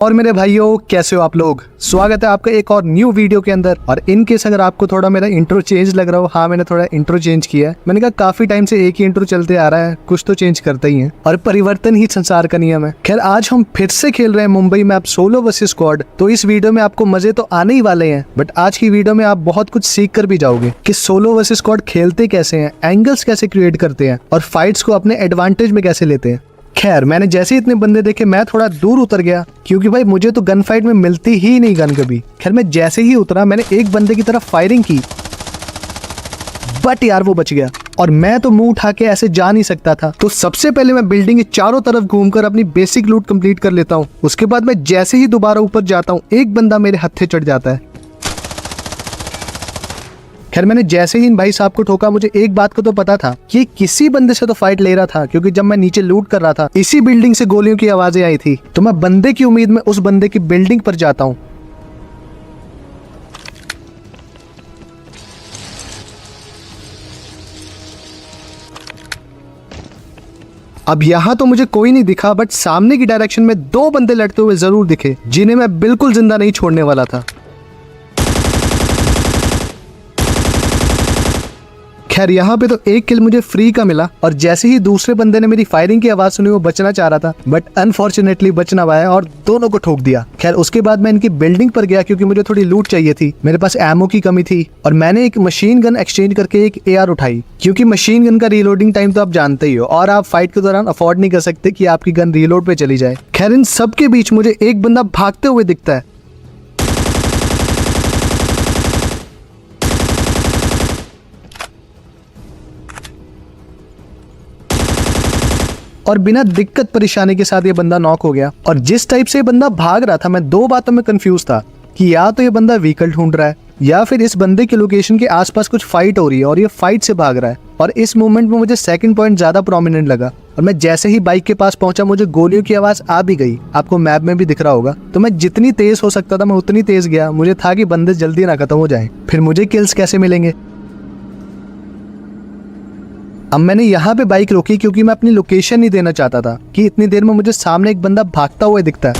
और मेरे भाइयों, कैसे हो आप लोग। स्वागत है आपका एक और न्यू वीडियो के अंदर। और इन केस अगर आपको थोड़ा मेरा इंट्रो चेंज लग रहा हो, हाँ मैंने थोड़ा इंट्रो चेंज किया है। मैंने कहा काफी टाइम से एक ही इंट्रो चलते आ रहा है, कुछ तो चेंज करते ही है और परिवर्तन ही संसार का नियम है। खैर आज हम फिर से खेल रहे हैं Mumbai map solo versus squad. तो इस वीडियो में आपको मजे तो आने ही वाले हैं, बट आज की वीडियो में आप बहुत कुछ सीख कर भी जाओगे कि सोलो वर्सेस स्क्वाड खेलते कैसे हैं, एंगल्स कैसे क्रिएट करते हैं और फाइट्स को अपने एडवांटेज में कैसे लेते हैं। खैर मैंने जैसे ही इतने बंदे देखे मैं थोड़ा दूर उतर गया, क्योंकि भाई मुझे तो गन फाइट में मिलती ही नहीं गन कभी। खैर मैं जैसे ही उतरा मैंने एक बंदे की तरफ फायरिंग की, बट यार वो बच गया और मैं तो मुंह उठा के ऐसे जा नहीं सकता था। तो सबसे पहले मैं बिल्डिंग के चारों तरफ घूमकर अपनी बेसिक लूट कंप्लीट कर लेता हूँ। उसके बाद मैं जैसे ही दोबारा ऊपर जाता हूँ एक बंदा मेरे हत्थे चढ़ जाता है। खैर मैंने जैसे ही इन भाई साहब को ठोका, मुझे एक बात का तो पता था कि किसी बंदे से तो फाइट ले रहा था, क्योंकि जब मैं नीचे लूट कर रहा था इसी बिल्डिंग से गोलियों की आवाजें आई थी। तो मैं बंदे की उम्मीद में उस बंदे की बिल्डिंग पर जाता हूं। अब यहां तो मुझे कोई नहीं दिखा, बट सामने की डायरेक्शन में दो बंदे लड़ते हुए जरूर दिखे, जिन्हें मैं बिल्कुल जिंदा नहीं छोड़ने वाला था। खैर यहाँ पे तो एक किल मुझे फ्री का मिला, और जैसे ही दूसरे बंदे ने मेरी फायरिंग की आवाज सुनी वो बचना चाह रहा था, बट अनफॉर्चुनेटली बच ना पाया और दोनों को ठोक दिया। खैर उसके बाद मैं इनकी बिल्डिंग पर गया, क्योंकि मुझे थोड़ी लूट चाहिए थी, मेरे पास एमो की कमी थी और मैंने एक मशीन गन एक्सचेंज करके एक AR उठाई, क्योंकि मशीन गन का रीलोडिंग टाइम तो आप जानते ही हो और आप फाइट के दौरान अफोर्ड नहीं कर सकते कि आपकी गन रीलोड पे चली जाए। खैर इन सब के बीच मुझे एक बंदा भागते हुए दिखता है। और बिना दिक्कत परेशानी के साथ ये बंदा नॉक हो गया। और जिस टाइप से ये बंदा भाग रहा था, मैं दो बातों में कंफ्यूज था कि या तो ये बंदा व्हीकल ढूंढ रहा है या फिर इस बंदे के लोकेशन के आसपास कुछ फाइट हो रही है और ये फाइट से भाग रहा है। और इस मोमेंट में मुझे सेकंड पॉइंट ज्यादा प्रोमिनेंट लगा, और मैं जैसे ही बाइक के पास पहुंचा मुझे गोलियों की आवाज आ भी गई, आपको मैप में भी दिख रहा होगा। तो मैं जितनी तेज हो सकता था मैं उतनी तेज गया। मुझे था कि बंदे जल्दी ना खत्म हो जाए, फिर मुझे किल्स कैसे मिलेंगे। अब मैंने यहाँ पे बाइक रोकी, क्योंकि मैं अपनी लोकेशन नहीं देना चाहता था कि इतनी देर में मुझे सामने एक बंदा भागता हुआ दिखता है।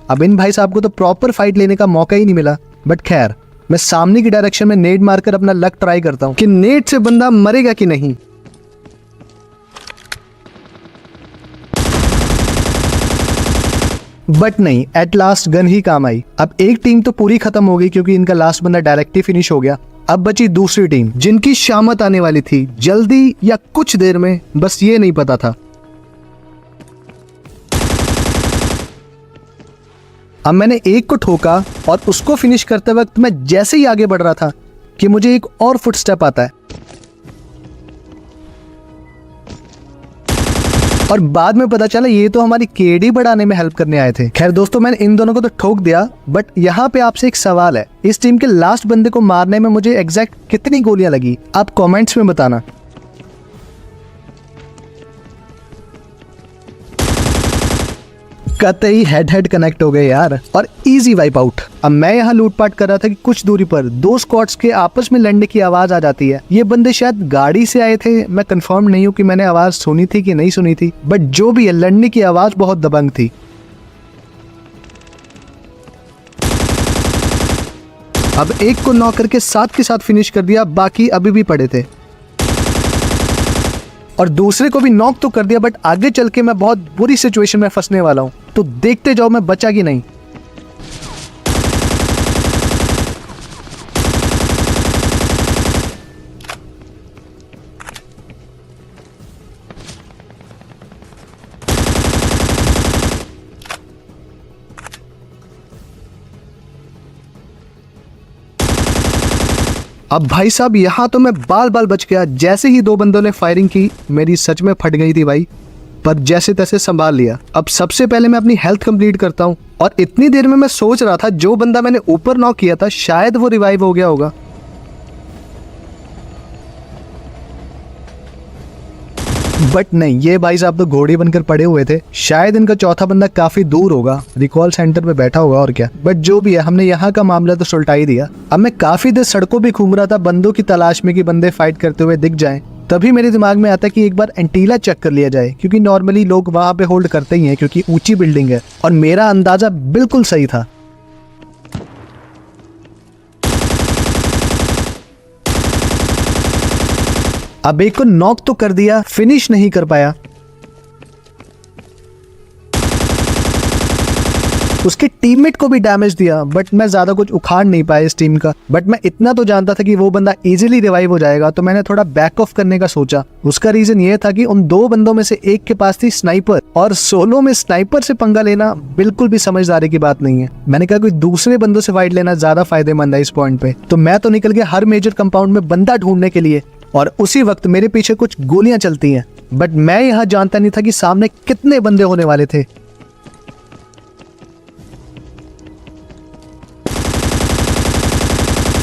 अब इन भाई साहब को तो प्रॉपर फाइट लेने का मौका ही नहीं मिला, बट खैर मैं सामने की डायरेक्शन में नेट मारकर अपना लक ट्राई करता हूँ कि नेट से बंदा मरेगा कि नहीं। बट नहीं, एट लास्ट गन ही काम आई। अब एक टीम तो पूरी खत्म हो गई, क्योंकि इनका लास्ट बंदा डायरेक्ट ही फिनिश हो गया। अब बची दूसरी टीम, जिनकी शामत आने वाली थी जल्दी या कुछ देर में, बस ये नहीं पता था। अब मैंने एक को ठोका और उसको फिनिश करते वक्त मैं जैसे ही आगे बढ़ रहा था कि मुझे एक और फुटस्टेप आता है, और बाद में पता चला ये तो हमारी KD बढ़ाने में हेल्प करने आए थे। खैर दोस्तों मैंने इन दोनों को तो ठोक दिया, बट यहाँ पे आपसे एक सवाल है, इस टीम के लास्ट बंदे को मारने में मुझे एग्जैक्ट कितनी गोलियां लगी, आप कमेंट्स में बताना। कतई हेड कनेक्ट हो गए यार, और इजी वाइप आउट। अब मैं यहाँ लूटपाट कर रहा था कि कुछ दूरी पर दो स्क्वाड्स के आपस में लड़ने की आवाज आ जाती है। ये बंदे शायद गाड़ी से आए थे, मैं कंफर्म नहीं हूँ कि मैंने आवाज सुनी थी कि नहीं सुनी थी, बट जो भी है लड़ने की आवाज बहुत दबंग थी। अब एक को नॉक करके साथ के साथ फिनिश कर दिया, बाकी अभी भी पड़े थे, और दूसरे को भी नॉक तो कर दिया, बट आगे चल के मैं बहुत बुरी सिचुएशन में फंसने वाला हूं। तो देखते जाओ मैं बचा कि नहीं। अब भाई साहब यहाँ तो मैं बाल बाल बच गया। जैसे ही दो बंदों ने फायरिंग की मेरी सच में फट गई थी भाई, पर जैसे तैसे संभाल लिया। अब सबसे पहले मैं अपनी हेल्थ कंप्लीट करता हूँ, और इतनी देर में मैं सोच रहा था जो बंदा मैंने ऊपर नॉक किया था शायद वो रिवाइव हो गया होगा। बट नहीं, ये भाई साहब तो घोड़े बनकर पड़े हुए थे। शायद इनका चौथा बंदा काफी दूर होगा, रिकॉल सेंटर पे बैठा होगा और क्या। बट जो भी है, हमने यहाँ का मामला तो सुलटा ही दिया। अब मैं काफी देर सड़कों पे घूम रहा था बंदों की तलाश में कि बंदे फाइट करते हुए दिख जाएं, तभी मेरे दिमाग में आता कि एक बार एंटीला चेक कर लिया जाए, क्योंकि नॉर्मली लोग वहां पे होल्ड करते ही हैं क्योंकि ऊंची बिल्डिंग है। और मेरा अंदाजा बिल्कुल सही था। अब एक को नॉक तो कर दिया, फिनिश नहीं कर पाया। उसके टीममेट को भी डैमेज दिया, बट मैं ज्यादा कुछ उखाड़ नहीं पाया इस टीम का। बट मैं इतना तो जानता था कि वो बंदा इजीली रिवाइव हो जाएगा, तो मैंने थोड़ा बैक ऑफ करने का सोचा। उसका रीजन ये था कि उन 2 बंदों में से एक के पास थी स्नाइपर, और सोलो में स्नाइपर से पंगा लेना बिल्कुल भी समझदारी की बात नहीं है। मैंने कहा कोई दूसरे बंदों से फाइट लेना ज्यादा फायदेमंद है इस पॉइंट पे। तो मैं तो निकल गया हर मेजर कंपाउंड में बंदा ढूंढने के लिए, और उसी वक्त मेरे पीछे कुछ गोलियां चलती हैं। बट मैं यहाँ जानता नहीं था कि सामने कितने बंदे होने वाले थे।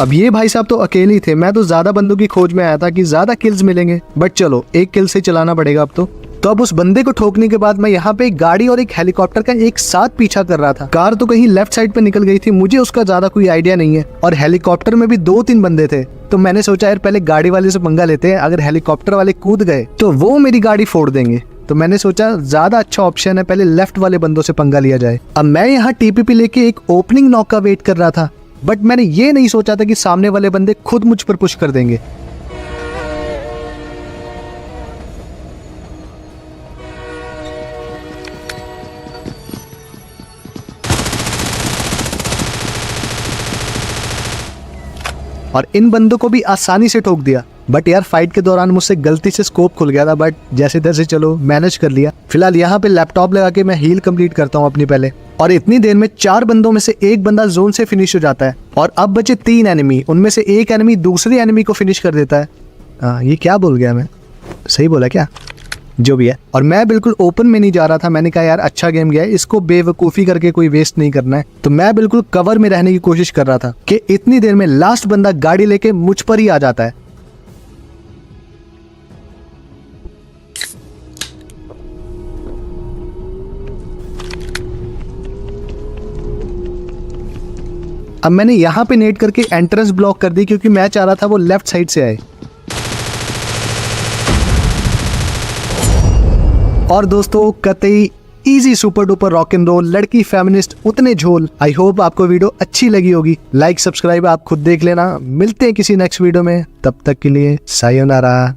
अब ये भाई साहब तो अकेले ही थे, मैं तो ज्यादा बंदों की खोज में आया था कि ज्यादा किल्स मिलेंगे, बट चलो एक किल से चलाना पड़ेगा अब तो अब उस बंदे को ठोकने के बाद मैं यहाँ पे एक गाड़ी और एक हेलीकॉप्टर का एक साथ पीछा कर रहा था। कार तो कहीं लेफ्ट साइड पे निकल गई थी, मुझे उसका ज्यादा कोई आइडिया नहीं है, और हेलीकॉप्टर में भी 2-3 बंदे थे। तो मैंने सोचा यार पहले गाड़ी वाले से पंगा लेते हैं, अगर हेलीकॉप्टर वाले कूद गए तो वो मेरी गाड़ी फोड़ देंगे। तो मैंने सोचा ज्यादा अच्छा ऑप्शन है पहले लेफ्ट वाले बंदों से पंगा लिया जाए। अब मैं यहाँ टीपीपी लेके एक ओपनिंग नॉक का वेट कर रहा था, बट मैंने ये नहीं सोचा था कि सामने वाले बंदे खुद मुझ पर पुश कर देंगे। और इन बंदों को भी आसानी से ठोक दिया। बट यार फाइट के दौरान मुझसे गलती से स्कोप खुल गया था, बट जैसे तैसे चलो मैनेज कर लिया। फिलहाल यहाँ पे लैपटॉप लगा के मैं हील कंप्लीट करता हूँ अपनी पहले। और इतनी देर में 4 बंदों में से एक बंदा जोन से फिनिश हो जाता है, और अब बचे 3 एनिमी। उनमें से एक एनिमी दूसरे एनिमी को फिनिश कर देता है। ये क्या बोल गया मैं, सही बोला क्या? जो भी है। और मैं बिल्कुल ओपन में नहीं जा रहा था। मैंने कहा यार अच्छा गेम गया है, इसको बेवकूफ़ी करके कोई वेस्ट नहीं करना है। तो मैं बिल्कुल कवर में रहने की कोशिश कर रहा था कि इतनी देर में लास्ट बंदा गाड़ी लेके मुझ पर ही आ जाता है। अब मैंने यहाँ पे नेट करके एंट्रेंस ब्लॉक कर दी, क्योंकि मैं चाह रहा था वो लेफ्ट साइड से आए। और दोस्तों कतई easy super duper rock and roll, लड़की फेमिनिस्ट उतने झोल। आई होप आपको वीडियो अच्छी लगी होगी। लाइक सब्सक्राइब आप खुद देख लेना। मिलते हैं किसी नेक्स्ट वीडियो में, तब तक के लिए सायोनारा।